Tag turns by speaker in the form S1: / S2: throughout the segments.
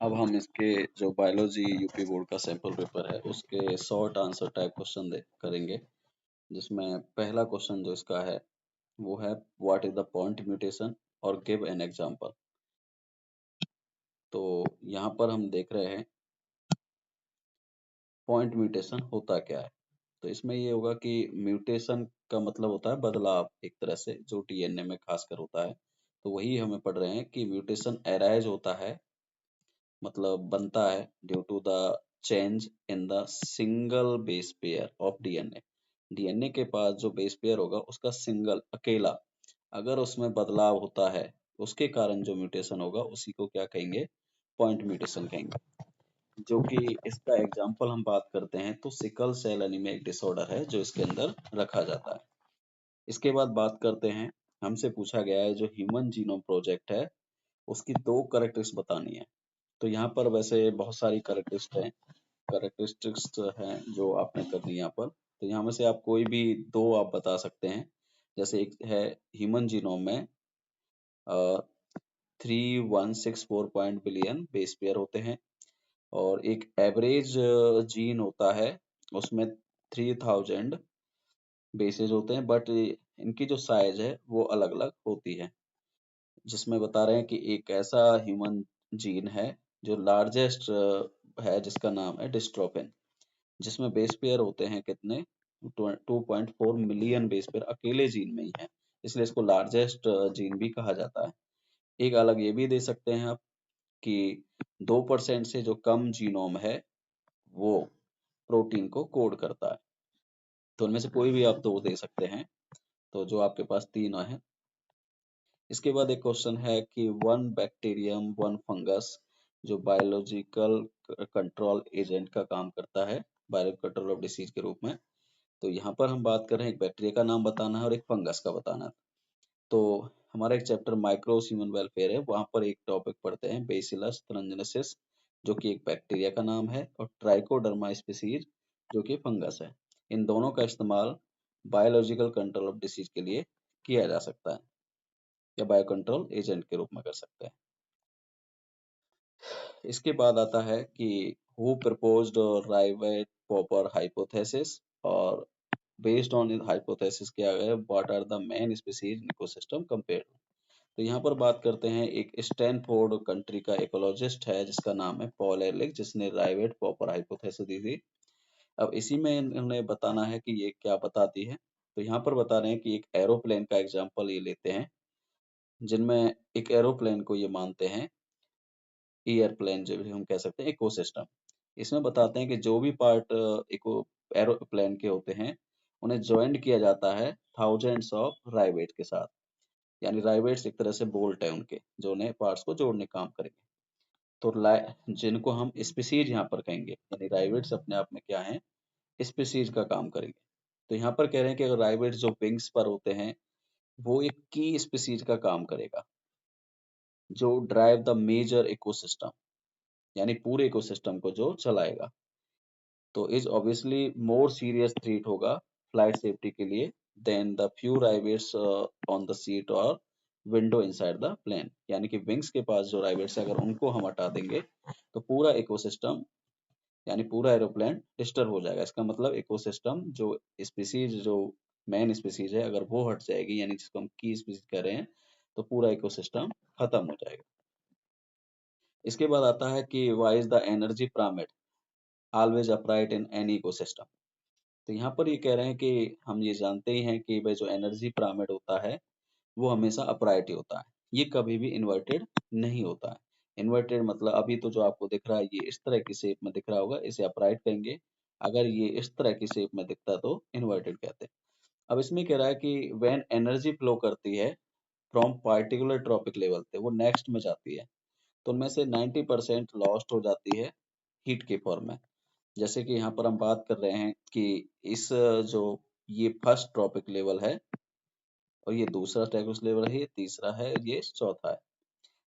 S1: अब हम इसके जो बायोलॉजी यूपी बोर्ड का सैंपल पेपर है उसके शॉर्ट आंसर टाइप क्वेश्चन करेंगे, जिसमें पहला क्वेश्चन जो इसका है वो है what is the point mutation और गिव एन एग्जांपल। तो यहाँ पर हम देख रहे हैं पॉइंट म्यूटेशन होता क्या है। तो इसमें ये होगा कि म्यूटेशन का मतलब होता है बदलाव, एक तरह से जो डीएनए में खासकर होता है। तो वही हमें पढ़ रहे हैं कि म्यूटेशन अराइज होता है, मतलब बनता है due to the change in the single base pair of DNA. DNA के पास जो बेस पेयर होगा उसका सिंगल अकेला अगर उसमें बदलाव होता है, उसके कारण जो म्यूटेशन होगा उसी को क्या कहेंगे, पॉइंट म्यूटेशन कहेंगे। जो कि इसका एग्जांपल हम बात करते हैं तो सिकल सेल एनीमिया एक डिसऑर्डर है जो इसके अंदर रखा जाता है। इसके बाद बात करते हैं, हमसे पूछा गया है जो ह्यूमन जीनोम प्रोजेक्ट है उसकी दो करेक्टरिस्टिक्स बतानी है। तो यहाँ पर वैसे बहुत सारी करेक्टरिस्टिक्स हैं जो आपने करनी है यहाँ पर। तो यहाँ में से आप कोई भी दो आप बता सकते हैं। जैसे एक है ह्यूमन जीनोम में 3164 बिलियन बेस पेयर होते हैं, और एक एवरेज जीन होता है उसमें 3000 बेसेस होते हैं, बट इनकी जो साइज है वो अलग अलग होती है। जिसमें बता रहे हैं कि एक ऐसा ह्यूमन जीन है जो लार्जेस्ट है जिसका नाम है डिस्ट्रोफिन, जिसमें बेस पेयर होते हैं कितने, 2.4 मिलियन बेस पेयर अकेले जीन में ही है, इसलिए इसको लार्जेस्ट जीन भी कहा जाता है। एक अलग ये भी दे सकते हैं आप कि 2% से जो कम जीनोम है वो प्रोटीन को कोड करता है। तो उनमें से कोई भी आप दो दे सकते हैं, तो जो आपके पास तीन है। इसके बाद एक क्वेश्चन है कि वन बैक्टीरियम वन फंगस जो बायोलॉजिकल कंट्रोल एजेंट का काम करता है, बायोलॉजिकल कंट्रोल ऑफ डिसीज के रूप में। तो यहाँ पर हम बात कर रहे हैं एक बैक्टीरिया का नाम बताना है और एक फंगस का बताना है। तो हमारा एक चैप्टर माइक्रोस ह्यूमन वेलफेयर है, वहां पर एक टॉपिक पढ़ते हैं बेसिलस thuringiensis जो कि एक बैक्टीरिया का नाम है, और ट्राइकोडर्मा स्पीसीज जो कि फंगस है। इन दोनों का इस्तेमाल बायोलॉजिकल कंट्रोल ऑफ डिसीज के लिए किया जा सकता है या बायो कंट्रोल एजेंट के रूप में कर सकते हैं। इसके बाद आता है कि who proposed rivet popper hypothesis, और बेस्ड ऑन हाइपोथेसिस किया गया what are the main species in ecosystem compared. तो यहाँ पर बात करते हैं एक स्टैनफोर्ड कंट्री का इकोलॉजिस्ट है जिसका नाम है पॉल एरलिच, जिसने राइवेट पॉपर हाइपोथेसिस दी थी। अब इसी में इन्हें बताना है कि ये क्या बताती है। तो यहाँ पर बता रहे हैं कि एक एरोप्लेन का एग्जांपल ये लेते हैं, जिनमें एक एरोप्लेन को ये मानते हैं एयरप्लेन जो भी हम कह सकते हैं इकोसिस्टम। इसमें बताते हैं कि जो भी पार्ट इको एरोप्लेन के होते हैं उन्हें ज्वाइंट किया जाता है थाउजेंड्स ऑफ राइवेट के साथ। यानी राइवेट्स एक तरह से बोल्ट है उनके जो उन्हें पार्ट्स को जोड़ने का काम करेंगे। तो जिनको हम स्पीसीज यहाँ पर कहेंगे, यानी राइवेट्स अपने आप में क्या है, स्पीसीज का काम करेंगे। तो यहाँ पर कह रहे हैं कि अगर राइवेट्स जो विंग्स पर होते हैं वो एक की स्पीसीज का काम करेगा जो ड्राइव द मेजर इकोसिस्टम, यानी पूरे इकोसिस्टम को जो चलाएगा। तो is obviously more serious threat होगा फ्लाइट सेफ्टी के लिए then the few rivets on the seat और विंडो इनसाइड द प्लेन। यानी कि विंग्स के पास जो राइवेट्स है अगर उनको हम हटा देंगे तो पूरा इकोसिस्टम यानी पूरा एरोप्लेन डिस्टर्ब हो जाएगा। इसका मतलब इकोसिस्टम जो स्पीसीज जो मेन स्पीसीज है अगर वो हट जाएगी, यानी जिसको हम की स्पीसीज कह रहे हैं, तो पूरा इकोसिस्टम खत्म हो जाएगा। इसके बाद आता है कि why is the energy pyramid always upright in any ecosystem. तो यहाँ पर ये कह रहे हैं कि हम ये जानते ही हैं कि भाई जो एनर्जी पिरामिड होता है वो हमेशा अपराइट ही होता है, ये कभी भी इन्वर्टेड नहीं होता है। इन्वर्टेड मतलब अभी तो जो आपको दिख रहा है ये इस तरह की शेप में दिख रहा होगा, इसे अपराइट कहेंगे। अगर ये इस तरह की शेप में दिखता है तो इन्वर्टेड कहते हैं। अब इसमें कह रहा है कि व्हेन एनर्जी फ्लो करती है फ्रॉम पार्टिकुलर ट्रॉपिक लेवल पे वो नेक्स्ट में जाती है, तो उनमें से 90% लॉस्ट हो जाती है हीट के फॉर्म में। जैसे कि यहाँ पर हम बात कर रहे हैं कि इस जो ये फर्स्ट ट्रॉपिक लेवल है और ये दूसरा ट्रॉपिक लेवल है, ये तीसरा है, ये चौथा है।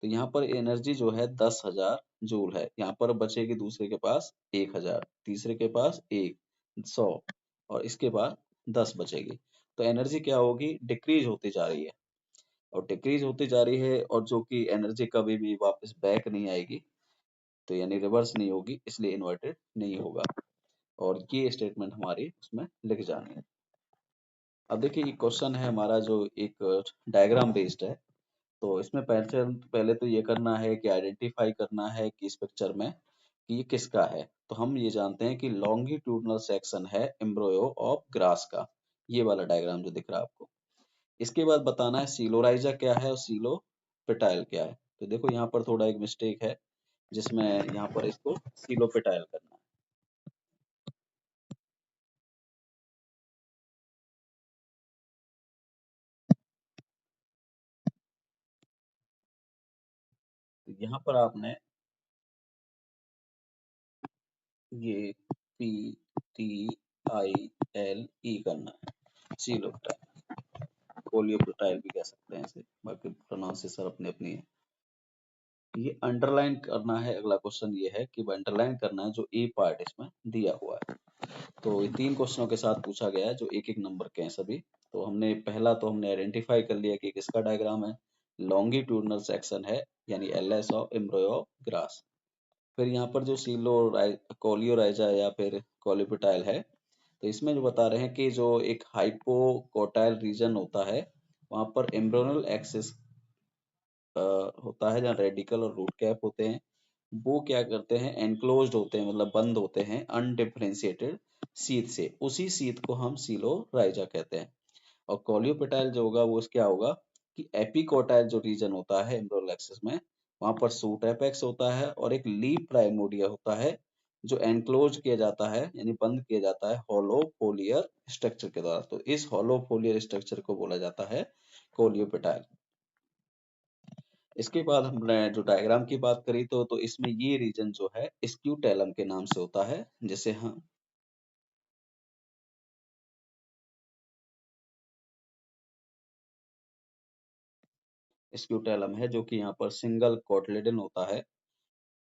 S1: तो यहाँ पर एनर्जी जो है 10,000 जूल है, यहाँ पर बचेगी दूसरे के पास 1,000, तीसरे के पास 100 और इसके बाद 10 बचेगी। तो एनर्जी क्या होगी, डिक्रीज होती जा रही है और डिक्रीज होती जा रही है, और जो कि एनर्जी कभी भी वापस बैक नहीं आएगी। तो यानी रिवर्स नहीं होगी, इसलिए इन्वर्टेड नहीं होगा। और ये स्टेटमेंट हमारी उसमें लिख जानी है। अब देखिए ये क्वेश्चन है हमारा जो एक डायग्राम बेस्ड है। तो इसमें पहले पहले तो ये करना है कि आइडेंटिफाई करना है कि इस पिक्चर में कि ये किसका है। तो हम ये जानते हैं कि लॉन्गिट्यूडनल सेक्शन है एम्ब्रोयो ऑफ ग्रास का, ये वाला डायग्राम जो दिख रहा है आपको। इसके बाद बताना है सीलोराइजा क्या है और सीलोपेटाइल क्या है। तो देखो यहाँ पर थोड़ा एक मिस्टेक है, जिसमें यहाँ पर इसको सीलोपेटाइल करना है। तो यहाँ पर आपने ये P T I L E करना है, सीलोपेटाइल। कोलियोपेटाइल भी कह सकते हैं इसे, बाकी प्रोनाउंसिएशन अपनी अपनी है। ये अंडरलाइन करना है। अगला क्वेश्चन ये है कि अंडरलाइन करना है जो ए पार्ट इसमें दिया हुआ है। तो ये 3 क्वेश्चनों के साथ पूछा गया है जो एक-एक नंबर के हैं सभी। तो हमने पहला तो हमने आइडेंटिफाई कर लिया कि किसका डायग्राम है। लॉन्गिट्यूडनल सेक्शन है यानी एलएस ऑफ एम्ब्रोयो ऑफ ग्रास। फिर यहाँ पर जो कोलियोराइजा या फिर कोलियोपेटाइल है, तो इसमें जो बता रहे हैं कि जो एक हाइपोकोटाइल रीजन होता है, वहाँ पर एम्ब्रियोनल एक्सिस होता है जहाँ रेडिकल और रूट कैप होते हैं। वो क्या करते हैं, एनक्लोज्ड होते हैं, मतलब बंद होते हैं अनडिफरेंशिएटेड सीथ से। उसी सीथ को हम सीलोराइजा कहते हैं। और कोलियोपेटाइल जो होगा वो क्या होगा कि एपिकोटाइल जो रीजन होता है एम्ब्रियोनल एक्सिस में, वहां पर सूट एपेक्स होता है और एक लीफ प्राइमोर्डिया होता है जो एनक्लोज किया जाता है यानी बंद किया जाता है हॉलो फोलियर स्ट्रक्चर के द्वारा। तो इस हॉलो फोलियर स्ट्रक्चर को बोला जाता है कोलियोपेटाइल। इसके बाद हमने जो डायग्राम की बात करी तो इसमें ये रीजन जो है स्क्यूटेलम के नाम से होता है, जिसे हम स्क्यूटेलम है, जो कि यहाँ पर सिंगल कोटलेडन होता है।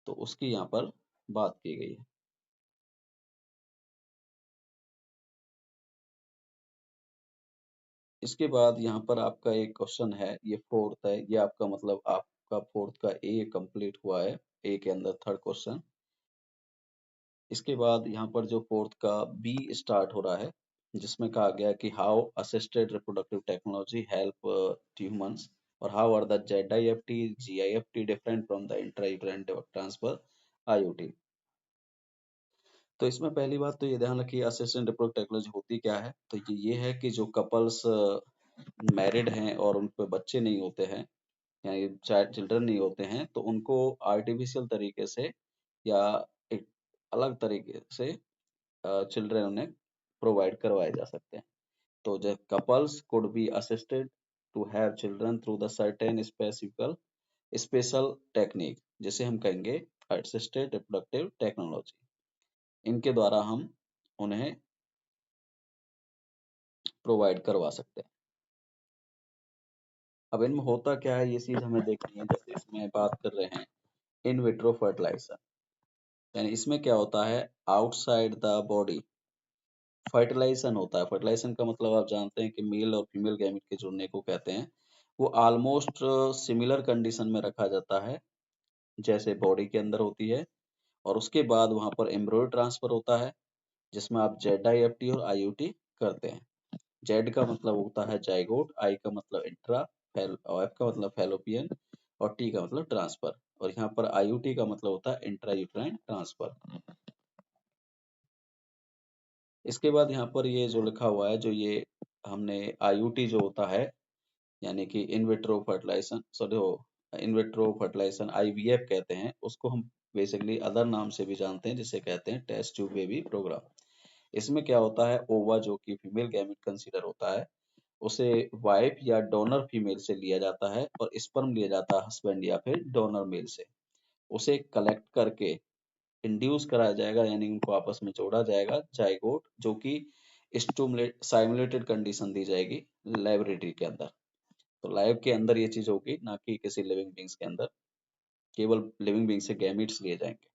S1: तो उसकी यहाँ पर बात की गई है। इसके बाद यहाँ पर आपका एक क्वेश्चन है, ये फोर्थ है, ये आपका मतलब आपका फोर्थ का ए कंप्लीट हुआ है, ए के अंदर थर्ड क्वेश्चन। इसके बाद यहाँ पर जो फोर्थ का बी स्टार्ट हो रहा है, जिसमें कहा गया है कि how assisted reproductive technology help humans और how are the ZIFT GIFT different from the intra transfer IUT। तो इसमें पहली बात तो ये ध्यान रखिए असिस्टेड रिप्रोडक्टिव टेक्नोलॉजी होती क्या है। तो ये है कि जो कपल्स मैरिड हैं और उन पे बच्चे नहीं होते हैं, यानी चाइल्ड चिल्ड्रन नहीं होते हैं, तो उनको आर्टिफिशियल तरीके से या एक अलग तरीके से चिल्ड्रन उन्हें प्रोवाइड करवाए जा सकते हैं। तो the couples could be assisted to have children through the certain special technique, जिसे हम कहेंगे असिस्टेड रिप्रोडक्टिव टेक्नोलॉजी। इनके द्वारा हम उन्हें प्रोवाइड करवा सकते हैं। अब इनमें होता क्या है ये चीज हमें देखनी है। जैसे इसमें बात कर रहे हैं इन विट्रो फर्टिलाइजर, यानी इसमें क्या होता है आउटसाइड द बॉडी फर्टिलाइजेशन होता है। फर्टिलाइजेशन का मतलब आप जानते हैं कि मेल और फीमेल गैमेट के जुड़ने को कहते हैं। वो ऑलमोस्ट सिमिलर कंडीशन में रखा जाता है जैसे बॉडी के अंदर होती है। और उसके बाद वहां पर एम्ब्रॉयडरी ट्रांसफर होता है, जिसमें आप ZIFT और IUT करते हैं। जेड का मतलब होता है जाइगोट, आई का मतलब इंट्रा, और एफ का मतलब फैलोपियन और टी का मतलब ट्रांसफर। और यहाँ पर IUT का मतलब होता है इंट्रा यूट्राइन ट्रांसफर। इसके बाद यहाँ पर ये जो लिखा हुआ है, जो ये हमने IUT जो होता है यानी कि in vitro fertilisation, sorry in vitro fertilisation IVF कहते हैं उसको, हम बेसिकली अदर नाम से भी जानते हैं जिसे कहते हैं टेस्ट ट्यूब बेबी प्रोग्राम। इसमें क्या होता है ओवा जो कि फीमेल गैमेट कंसीडर होता है, उसे वाइफ या डोनर फीमेल से लिया जाता है और स्पर्म लिया जाता है हस्बैंड या फिर डोनर मेल से। उसे कलेक्ट करके इंड्यूस कराया जाएगा यानी उनको आपस में जोड़ा जाएगा जाइगोट, जो कि स्टूमुलेट साइमुलेटेड कंडीशन दी जाएगी लेबोरेटरी के अंदर। तो लैब के अंदर ये चीज होगी, ना कि किसी लिविंग बींग्स के अंदर। केवल लिविंग बींग से गैमीट्स लिए जाएंगे।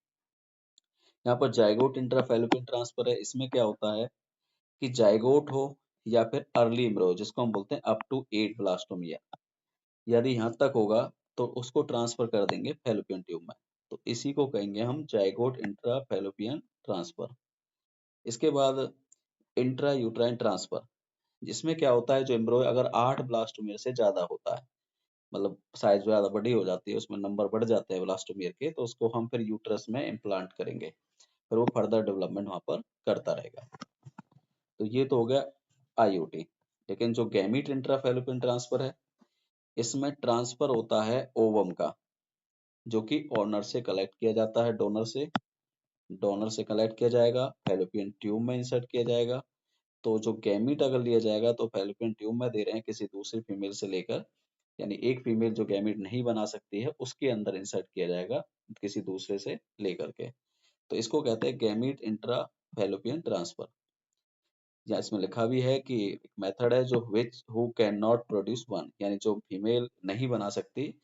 S1: यहाँ पर जाइगोट इंट्राफैलोपियन ट्रांसफर है। इसमें क्या होता है कि जाइगोट हो या फिर अर्ली एम्ब्रियो, जिसको हम बोलते हैं अप टू 8 ब्लास्टोमिया, यदि यहाँ तक होगा तो उसको ट्रांसफर कर देंगे फैलोपियन ट्यूब में। तो इसी को कहेंगे हम जाइगोट इंट्रा फैलोपियन ट्रांसफर। इसके बाद इंट्रा यूट्राइन ट्रांसफर, जिसमें क्या होता है, जो एम्ब्रॉय अगर 8 ब्लास्टोमियर से ज्यादा होता है, मतलब साइज ज्यादा बड़ी हो जाती है, उसमें नंबर बढ़ जाते हैं ब्लास्टोमियर के, तो उसको हम फिर यूट्रस में इम्प्लांट करेंगे, फिर वो फर्दर डेवलपमेंट वहां पर करता रहेगा। तो ये तो हो गया आईयूटी। लेकिन जो गैमीट इंट्राफैलोपियन ट्रांसफर है, इसमें ट्रांसफर होता है ओवम का, जो कि ओनर से कलेक्ट किया जाता है, डोनर से कलेक्ट किया जाएगा, फैलोपियन ट्यूब में इंसर्ट किया जाएगा। तो जो गैमीट अगर लिया जाएगा तो फैलोपियन ट्यूब में दे रहे हैं किसी दूसरी फीमेल से लेकर, यानी एक फीमेल जो गैमीट नहीं बना सकती है उसके अंदर इंसर्ट किया जाएगा किसी दूसरे से लेकर के। तो इसको कहते हैं गैमीट इंट्रा फैलोपियन ट्रांसफर। या इसमें लिखा भी है कि एक मेथड है जो which who can not produce one, यानी जो फीमेल नहीं बना सकती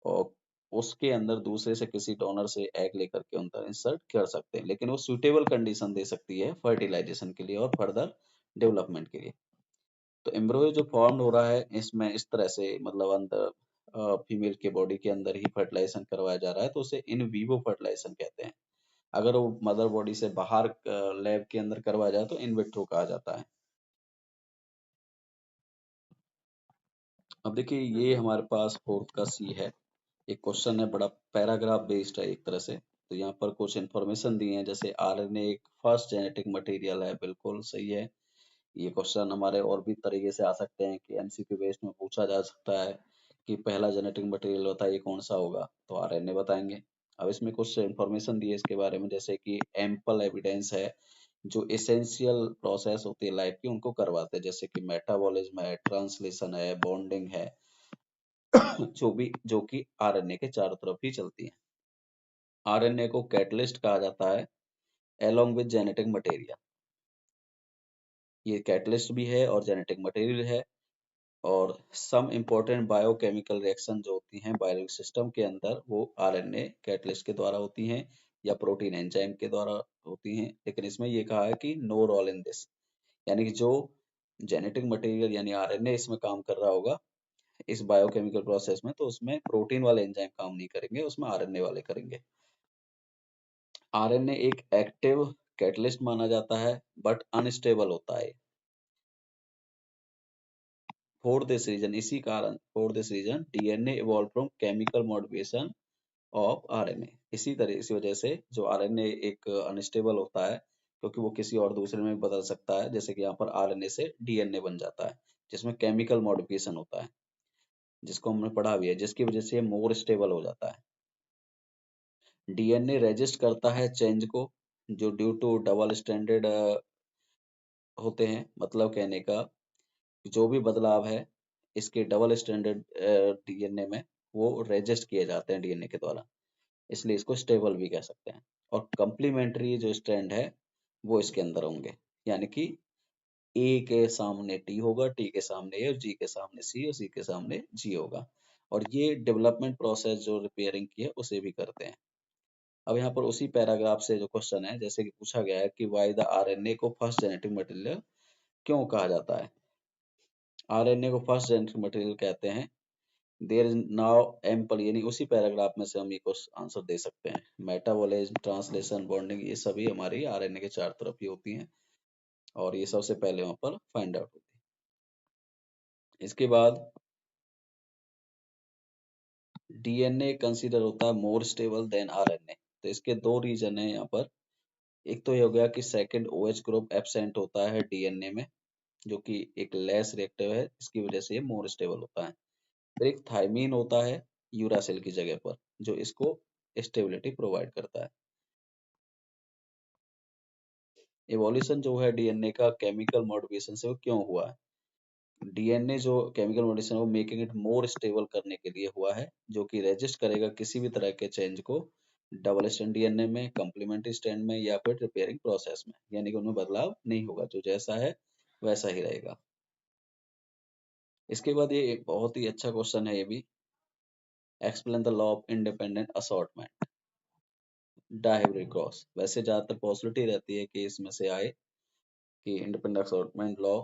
S1: और उसके अंदर दूसरे से किसी डोनर से एग लेकर के अंदर इंसर्ट कर सकते हैं, लेकिन वो सुटेबल कंडीशन दे सकती है फर्टिलाइजेशन के लिए और फर्दर डेवलपमेंट के लिए। तो एम्ब्रॉय जो फॉर्म हो रहा है इसमें इस तरह से, मतलब अंदर फीमेल के बॉडी के अंदर ही फर्टिलाइजेशन करवाया जा रहा है, तो उसे इन वीवो फर्टिलाइजेशन कहते हैं। अगर वो मदर बॉडी से बाहर लैब के अंदर करवाया जाए तो इन विट्रो कहा जाता है। अब देखिए ये हमारे पास फोर्थ का सी है। एक क्वेश्चन है, बड़ा पैराग्राफ बेस्ड है एक तरह से। तो यहाँ पर कुछ इन्फॉर्मेशन दी है, जैसे आरएनए एक फर्स्ट जेनेटिक मटेरियल है, बिल्कुल सही है। ये क्वेश्चन हमारे और भी तरीके से आ सकते हैं कि एमसीक्यू बेस्ड में पूछा जा सकता है कि पहला जेनेटिक मटेरियल होता है ये कौन सा होगा, तो आरएनए बताएंगे। अब इसमें कुछ इन्फॉर्मेशन दी है इसके बारे में, जैसे कि एम्पल एविडेंस है, जो एसेंशियल प्रोसेस होती है लाइफ की उनको करवाते हैं, जैसे कि मेटाबॉलिज्म है, ट्रांसलेशन है, बॉन्डिंग है, जो कि आरएनए के चारों तरफ ही चलती है। आरएनए को कैटलिस्ट कहा जाता है एलोंग विद जेनेटिक मटेरियल। ये कैटलिस्ट भी है और जेनेटिक मटेरियल है। और सम इम्पोर्टेंट बायोकेमिकल रिएक्शन जो होती हैं बायोलॉजिकल सिस्टम के अंदर, वो आरएनए कैटलिस्ट के द्वारा होती हैं या प्रोटीन एंजाइम के द्वारा होती हैं। लेकिन इसमें ये कहा है कि नो रोल इन दिस, यानी कि जो जेनेटिक मटेरियल यानी आरएनए इसमें काम कर रहा होगा इस बायोकेमिकल प्रोसेस में, तो उसमें प्रोटीन वाले एंजाइम काम नहीं करेंगे, उसमें आरएनए वाले करेंगे। आरएनए एक एक्टिव कैटलिस्ट माना जाता है, बट अनस्टेबल होता है। फॉर दिस रीजन, इसी कारण, for this reason DNA evolve from chemical modification of RNA. इसी वजह से जो आरएनए एक अनस्टेबल होता है, क्योंकि वो किसी और दूसरे में भी बदल सकता है, जैसे कि यहाँ पर आरएनए से डीएनए बन जाता है, जिसमें केमिकल मॉडिफिकेशन होता है, जिसको हमने पढ़ा भी है, जिसकी वजह से मोर स्टेबल हो जाता है। डीएनए रेजिस्ट करता है चेंज को, जो ड्यू टू डबल स्टैंडर्ड होते हैं, मतलब कहने का जो भी बदलाव है इसके डबल स्टैंडर्ड डीएनए में, वो रेजिस्ट किए जाते हैं डीएनए के द्वारा, इसलिए इसको स्टेबल भी कह सकते हैं। और कंप्लीमेंट्री जो स्ट्रैंड है वो इसके अंदर होंगे, यानी कि ए के सामने टी होगा, टी के सामने ए, और जी के सामने सी, और सी के सामने जी होगा। और ये डेवलपमेंट प्रोसेस जो रिपेयरिंग की है उसे भी करते हैं। अब यहाँ पर उसी पैराग्राफ से जो क्वेश्चन है, जैसे कि पूछा गया है कि वाई द आरएनए को फर्स्ट जेनेटिक मटेरियल क्यों कहा जाता है। आरएनए को फर्स्ट जेनेटिक मटेरियल कहते हैं, देयर इज नाउ एम्पल, यानी उसी पैराग्राफ में से हम ये क्वेश्चन आंसर दे सकते हैं। मेटाबॉलिज्म, ट्रांसलेशन, बॉन्डिंग, ये सभी हमारी आरएनए के चार तरफ ही होती हैं, और ये सबसे पहले वहां पर फाइंड आउट होती है। इसके बाद डीएनए कंसीडर होता है मोर स्टेबल देन आरएनए। तो इसके दो रीजन है यहाँ पर। एक तो ये हो गया कि सेकंड ओएच ग्रुप एब्सेंट होता है डीएनए में, जो कि एक लेस रिएक्टिव है, इसकी वजह से ये मोर स्टेबल होता है। फिर एक थायमीन होता है यूरासिल की जगह पर, जो इसको स्टेबिलिटी प्रोवाइड करता है। इवोल्यूशन जो है डीएनए का केमिकल मॉडिफिकेशन से वो क्यों हुआ है। डीएनए जो केमिकल मॉडिफिकेशन है वो मेकिंग इट मोर स्टेबल करने के लिए हुआ है, जो कि रेजिस्ट करेगा किसी भी तरह के चेंज को डबल स्ट्रैंड डीएनए में, कम्प्लीमेंट्री स्ट्रैंड में, या फिर रिपेयरिंग प्रोसेस में, यानी कि उनमें बदलाव नहीं होगा, जो जैसा है वैसा ही रहेगा। इसके बाद ये एक बहुत ही अच्छा क्वेश्चन है ये भी, explain the law of independent assortment dihybrid cross. वैसे ज्यादातर पॉसिबिलिटी रहती है कि इसमें से आए कि इंडिपेंडेंट असॉर्टमेंट लॉ,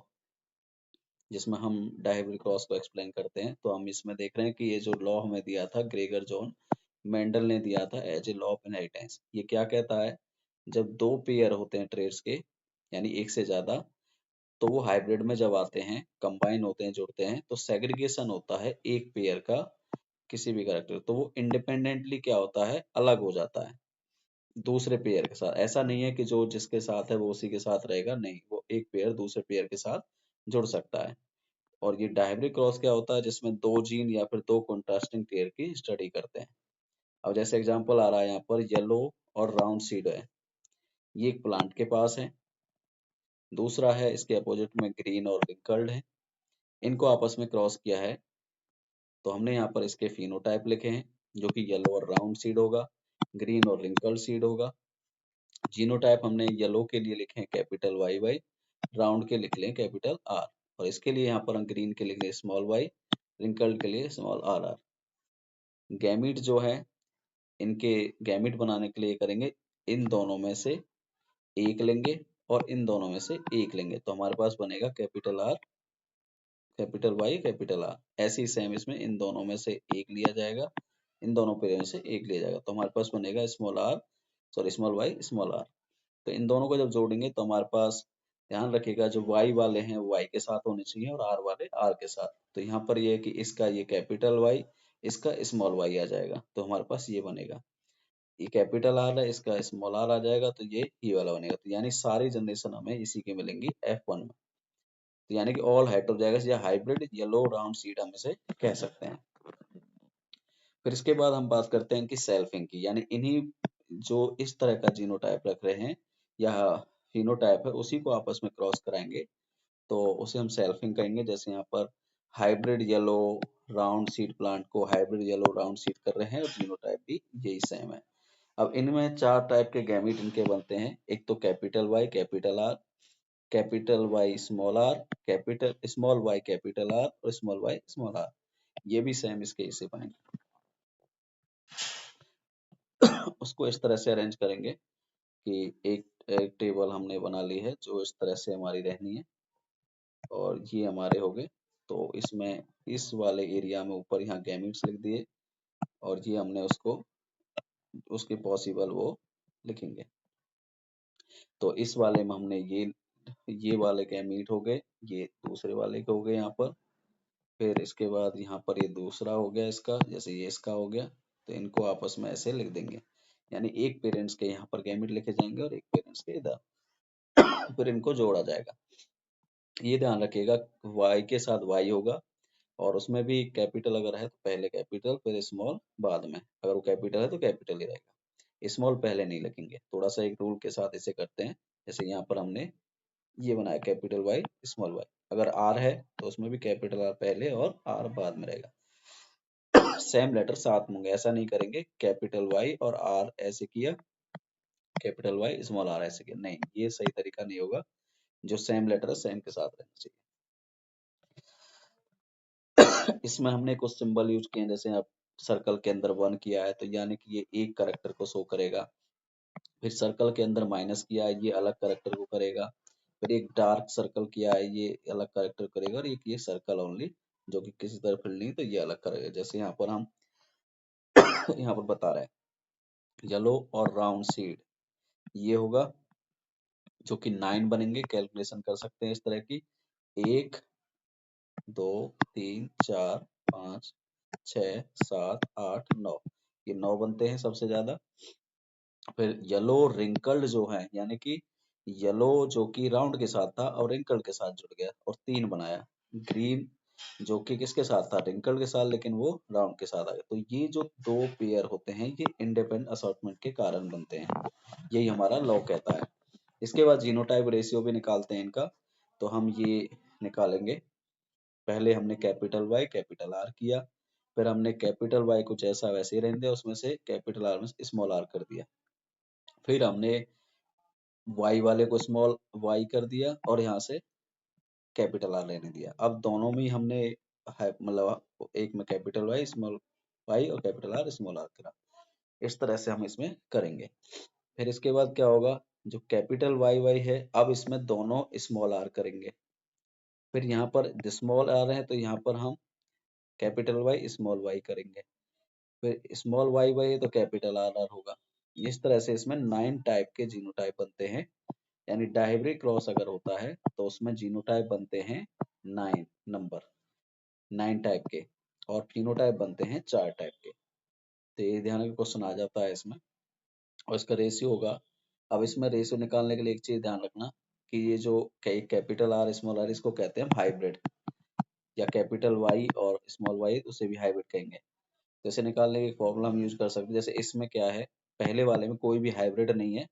S1: जिसमें हम डायहिब्रिड क्रॉस को एक्सप्लेन करते हैं। तो हम इसमें देख रहे हैं कि ये जो लॉ हमें दिया था ग्रेगर जॉन, मेंडल ने दिया था as a law of inheritance. ये क्या कहता है, जब दो पेयर होते हैं ट्रेड्स के, यानी एक से ज्यादा, तो वो हाइब्रिड में जब आते हैं, कंबाइन होते हैं, जुड़ते हैं, तो सेग्रीगेशन होता है एक पेयर का किसी भी कैरेक्टर, तो वो इंडिपेंडेंटली क्या होता है, अलग हो जाता है दूसरे पेयर के साथ। ऐसा नहीं है कि जो जिसके साथ है वो उसी के साथ रहेगा, नहीं, वो एक पेयर दूसरे पेयर के साथ जुड़ सकता है। और ये डायब्रिक क्रॉस क्या होता है, जिसमें दो जीन या फिर दो कॉन्ट्रास्टिंग पेयर की स्टडी करते हैं। अब जैसे एग्जांपल आ रहा है यहाँ पर, येलो और राउंड सीड है, ये एक प्लांट के पास है। दूसरा है इसके अपोजिट में ग्रीन और रिंकल्ड है, इनको आपस में क्रॉस किया है, तो हमने यहाँ पर इसके फिनोटाइप लिखे हैं, जो कि येलो और राउंड सीड होगा, ग्रीन और रिंकल्ड सीड होगा। जीनोटाइप हमने येलो के लिए लिखे हैं कैपिटल वाई वाई, राउंड के लिख लें कैपिटल आर, और इसके लिए यहाँ पर हम ग्रीन के लिख लें स्मॉल वाई, रिंकल्ड के लिए स्मॉल आर आर। गैमीट जो है, इनके गैमीट बनाने के लिए करेंगे, इन दोनों में से एक लेंगे और इन दोनों में से एक लेंगे, तो हमारे पास बनेगा capital R, capital Y, capital R. ऐसे ही सेम इसमें इन दोनों में से एक लिया जाएगा, इन दोनों पेयर में से एक लिया जाएगा, तो हमारे पास बनेगा small R, sorry small Y small R. तो इन दोनों को जब जोड़ेंगे तो हमारे पास, ध्यान रखिएगा, जो y वाले हैं वो y के साथ होने चाहिए और r वाले r के साथ। तो यहाँ पर ये है कि इसका ये कैपिटल Y, इसका स्मॉल y आ जाएगा, तो हमारे पास ये बनेगा। ये कैपिटल R है, इसका स्मॉल r आ जाएगा, तो ये वाला बनेगा। तो यानी सारी जनरेशन हमें इसी की मिलेंगी F1 में। तो यानी कि ऑल हेटेरोजाइगस या हाइब्रिड येलो राउंड सीड हम इसे कह सकते हैं। फिर इसके बाद हम बात करते हैं इनकी सेल्फिंग की, यानी इन्हीं जो इस तरह का जीनोटाइप रख रहे हैं या फिनोटाइप है, उसी को आपस में क्रॉस कराएंगे, तो उसे हम सेल्फिंग कहेंगे। जैसे यहाँ पर hybrid yellow round seed plant को हाइब्रिड येलो राउंड सीड कर रहे हैं, और जीनोटाइप भी यही सेम है। अब इनमें चार टाइप के गैमीट इनके बनते हैं, एक तो capital Y capital R, capital Y small R, capital small Y capital R, और स्मॉल वाई स्मॉल आर। ये भी सेम इसके इसे बनेंगे। उसको इस तरह से अरेंज करेंगे कि एक टेबल हमने बना ली है जो इस तरह से हमारी रहनी है, और ये हमारे हो गए। तो इसमें इस वाले एरिया में ऊपर यहाँ गैमीट्स लिख दिए, और ये हमने उसको उसके पॉसिबल वो लिखेंगे। तो इस वाले में हमने ये वाले गैमीट हो गए, ये दूसरे वाले के हो गए यहाँ पर। फिर इसके बाद यहाँ पर ये दूसरा हो गया इसका, जैसे ये इसका हो गया, तो इनको आपस में ऐसे लिख देंगे, यानी एक पेरेंट्स के यहाँ पर गैमीट लिखे जाएंगे और एक पेरेंट्स के इधर, फिर इनको जोड़ा जाएगा। ये ध्यान रखिएगा, y के साथ y होगा, और उसमें भी कैपिटल अगर है तो पहले कैपिटल फिर स्मॉल बाद में, अगर वो कैपिटल है तो कैपिटल ही रहेगा, स्मॉल पहले नहीं लिखेंगे। थोड़ा सा एक रूल के साथ इसे करते हैं, जैसे यहाँ पर हमने ये बनाया कैपिटल वाई स्मॉल वाई, अगर आर है तो उसमें भी कैपिटल आर पहले और आर बाद में रहेगा। सेम लेटर साथ में होंगे, ऐसा नहीं करेंगे कैपिटल वाई और आर ऐसे किया, कैपिटल वाई स्मॉल आर ऐसे किया, नहीं, ये सही तरीका नहीं होगा। जो सेम लेटर है सेम के साथ रहना चाहिए। इसमें हमने कुछ सिंबल यूज किए हैं, जैसे आप सर्कल के अंदर 1 किया है, तो यानी कि ये एक करेक्टर को शो करेगा। फिर सर्कल के अंदर माइनस किया है, ये अलग करेक्टर को करेगा। फिर एक डार्क सर्कल किया है, ये अलग करेक्टर करेगा, और एक ये सर्कल ओनली जो कि किसी तरह फिल नहीं, तो ये अलग करेगा। जैसे यहाँ पर हम यहाँ पर बता रहे हैं येलो और राउंड सीड, ये होगा जो कि 9 बनेंगे, कैलकुलेशन कर सकते हैं इस तरह की, 1 2 3 4 5 6 7 8 9, ये 9 बनते हैं सबसे ज्यादा। फिर येलो रिंकल्ड जो है, यानी कि येलो जो कि राउंड के साथ था और रिंकल्ड के साथ जुड़ गया और 3 बनाया। ग्रीन जो कि किसके साथ था, रिंकल्ड के साथ, लेकिन वो राउंड के साथ आ गया। तो ये जो दो पेयर होते हैं ये इंडिपेंडेंट असॉर्टमेंट के कारण बनते हैं, यही हमारा लॉ कहता है। इसके बाद जीनोटाइप रेशियो भी निकालते हैं इनका, तो हम ये निकालेंगे। पहले हमने कैपिटल वाई कैपिटल आर किया, फिर हमने कैपिटल वाई कुछ ऐसा वैसे ही रहने दिया, उसमें से कैपिटल आर में स्मॉल आर कर दिया। फिर हमने वाई वाले को स्मॉल वाई कर दिया और यहाँ से कैपिटल आर लेने दिया। अब दोनों में ही हमने मतलब एक में कैपिटल वाई स्मॉल वाई और कैपिटल आर स्मॉल आर करा, इस तरह से हम इसमें करेंगे। फिर इसके बाद क्या होगा, जो कैपिटल वाई वाई है, अब इसमें दोनों स्मॉल आर करेंगे। फिर यहाँ पर स्मॉल आर है तो यहाँ पर हम कैपिटल वाई स्मॉल वाई करेंगे। फिर स्मॉल वाई वाई है तो कैपिटल आर आर होगा। इस तरह से इसमें 9 टाइप के जीनोटाइप बनते हैं। यानी डायब्रिक क्रॉस अगर होता है तो उसमें जीनोटाइप बनते हैं 9 नंबर, 9 टाइप के, और फिनोटाइप बनते हैं 4 टाइप के। तो ये ध्यान रखिए, क्वेश्चन आ जाता है इसमें। और इसका रेशियो होगा। अब इसमें रेशियो निकालने के लिए एक चीज ध्यान रखना कि ये जो कैपिटल आर स्मॉल आर इसको कहते हैं हाइब्रिड, या कैपिटल वाई और स्मॉल वाई उसे भी हाइब्रिड कहेंगे। तो इसे निकालने की फॉर्मूला हम यूज कर सकते हैं। जैसे इसमें क्या है, पहले वाले में कोई भी हाइब्रिड नहीं है,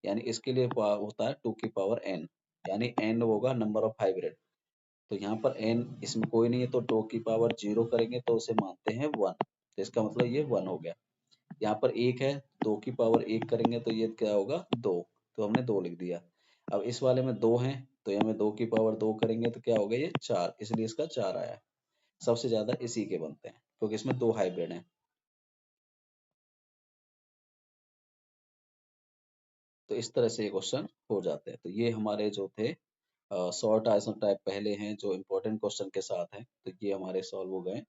S1: यानी इसके लिए होता है 2 की पावर n, यानी n होगा नंबर ऑफ हाइब्रिड। तो यहाँ पर n इसमें कोई नहीं है तो 2 की पावर 0 करेंगे तो उसे मानते हैं 1, तो इसका मतलब ये 1 हो गया। यहाँ पर 1 है, 2 की पावर 1 करेंगे तो ये क्या होगा 2, तो हमने 2 लिख दिया। अब इस वाले में 2 हैं तो यहाँ में 2 की पावर 2 करेंगे तो क्या होगा ये 4, इसलिए इसका 4 आया। सबसे ज्यादा इसी के बनते हैं क्योंकि इसमें 2 हाइब्रिड हैं। तो इस तरह से ये क्वेश्चन हो जाते हैं। तो ये हमारे जो थे शॉर्ट आंसर टाइप पहले हैं जो इम्पोर्टेंट क्वेश्चन के साथ हैं, तो ये हमारे सॉल्व हो गए।